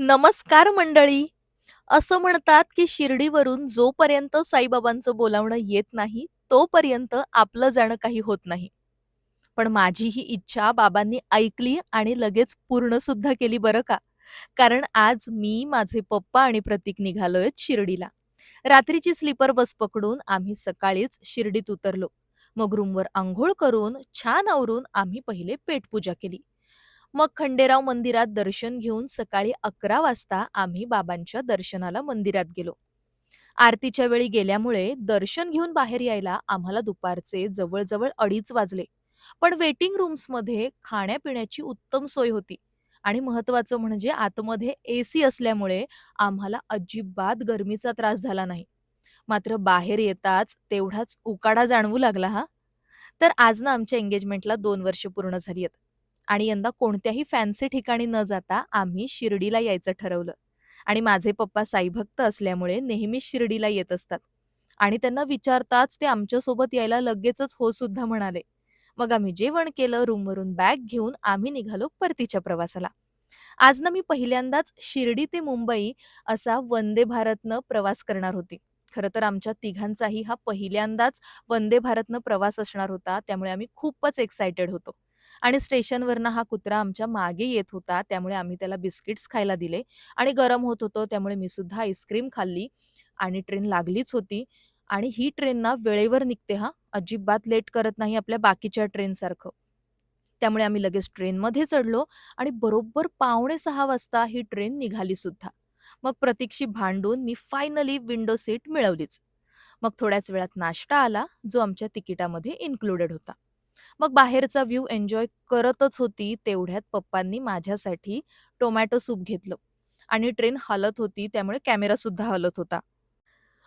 नमस्कार मंडळी. असं म्हणतात, की शिर्डीवरून जोपर्यंत साईबाबांचं बोलावणं येत नाही, तोपर्यंत आपलं जाणं काही होत नाही. पण माझी ही इच्छा बाबांनी ऐकली आणि लगेच पूर्ण सुद्धा केली बरं का. कारण आज मी, माझे पप्पा आणि प्रतीक निघालोय शिर्डीला. रात्रीची स्लीपर बस पकडून आम्ही सकाळीच शिर्डीत उतरलो. मग रूमवर अंघोळ करून, छान आवरून आम्ही पहिले पेटपूजा केली. मग खंडेराव मंदिरात दर्शन घेऊन सकाळी 11 वाजता आम्ही बाबांच्या दर्शनाला मंदिरात गेलो. आरतीच्या वेळी गेल्यामुळे दर्शन घेऊन बाहेर यायला आम्हाला दुपारचे जवळ-जवळ 2:30 वाजले. पण वेटिंग रूम्समध्ये खाण्यापिण्याची उत्तम सोय होती आणि महत्त्वाचं म्हणजे आतमध्ये एसी असल्यामुळे आम्हाला अजिबात गरमीचा त्रास झाला नाही. मात्र बाहेर येताच तेवढाच उकाडा जाणवू लागला हां. तर आज ना आमच्या एंगेजमेंटला 2 वर्ष पूर्ण झाली आहेत आणि यंदा कोणत्याही फॅन्सी ठिकाणी न जाता आम्ही शिर्डीला यायचं ठरवलं. आणि माझे पप्पा साईभक्त असल्यामुळे नेहमीच शिर्डीला येत असतात आणि त्यांना विचारताच ते आमच्यासोबत यायला लगेचच हो सुद्धा म्हणाले. मग आम्ही जेवण केलं, रूमवरून बॅग घेऊन आम्ही निघालो परतीच्या प्रवासाला. आज ना मी पहिल्यांदाच शिर्डी ते मुंबई असा वंदे भारतनं प्रवास करणार होते. खरं तर आमच्या तिघांचाही हा पहिल्यांदाच वंदे भारतनं प्रवास असणार होता, त्यामुळे आम्ही खूपच एक्सायटेड होतो. आणि स्टेशनवरनं हा कुत्रा आमच्या मागे येत होता, त्यामुळे आम्ही त्याला बिस्किट्स खायला दिले आणि गरम होत होतं, त्यामुळे मी सुद्धा आईस्क्रीम खाल्ली आणि ट्रेन लागलीच होती आणि ही ट्रेन ना वेळेवर निघते हां, अजिबात लेट करत नाही आपल्या बाकीच्या ट्रेनसारखं. त्यामुळे आम्ही लगेच ट्रेनमध्ये चढलो आणि बरोबर 5:45 वाजता ही ट्रेन निघाली सुद्धा. मग प्रतीकशी भांडून मी फायनली विंडो सीट मिळवलीच. मग थोड्याच वेळात नाश्ता आला, जो आमच्या तिकिटामध्ये इन्क्लुडेड होता. मग बाहेरचा व्ह्यू एन्जॉय करतच होती, तेवढ्यात पप्पांनी माझ्यासाठी टोमॅटो सूप घेतलं आणि ट्रेन हलत होती, त्यामुळे कॅमेरासुद्धा हलत होता.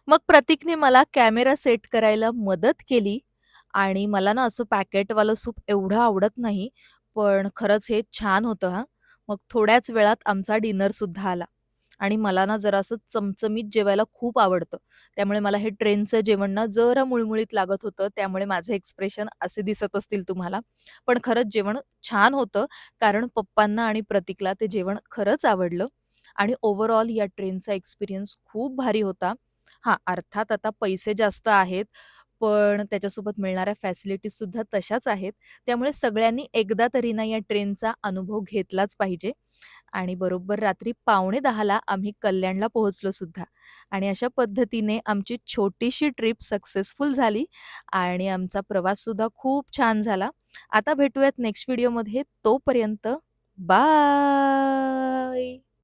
मग प्रतीकने मला कॅमेरा सेट करायला मदत केली आणि मला ना असं पॅकेटवालं सूप एवढं आवडत नाही, पण खरंच हे छान होतं हां. मग थोड्याच वेळात आमचा डिनरसुद्धा आला आणि मला ना जरा असं चमचमीत जेवायला खूप आवडतं. त्यामुळे मला हे ट्रेनचं जेवण ना जरा मुळमुळीत लागत होतं, त्यामुळे माझे एक्सप्रेशन असे दिसत असतील तुम्हाला. पण खरंच जेवण छान होतं, कारण पप्पांना आणि प्रतीकला ते जेवण खरंच आवडलं आणि ओव्हरऑल या ट्रेनचा एक्सपिरियन्स खूप भारी होता. हां, अर्थात आता पैसे जास्त आहेत, पण त्याच्यासोबत मिळणाऱ्या फॅसिलिटीजसुद्धा तशाच आहेत. त्यामुळे सगळ्यांनी एकदा तरी ना या ट्रेनचा अनुभव घेतलाच पाहिजे. आणि बरोबर रात्री 9:45ला आम्ही कल्याणला पोहोचलो सुद्धा. आणि अशा पद्धतीने आमची छोटीशी ट्रिप सक्सेसफुल झाली आणि आमचा प्रवाससुद्धा खूप छान झाला. आता भेटूयात नेक्स्ट व्हिडिओमध्ये. तोपर्यंत बाय.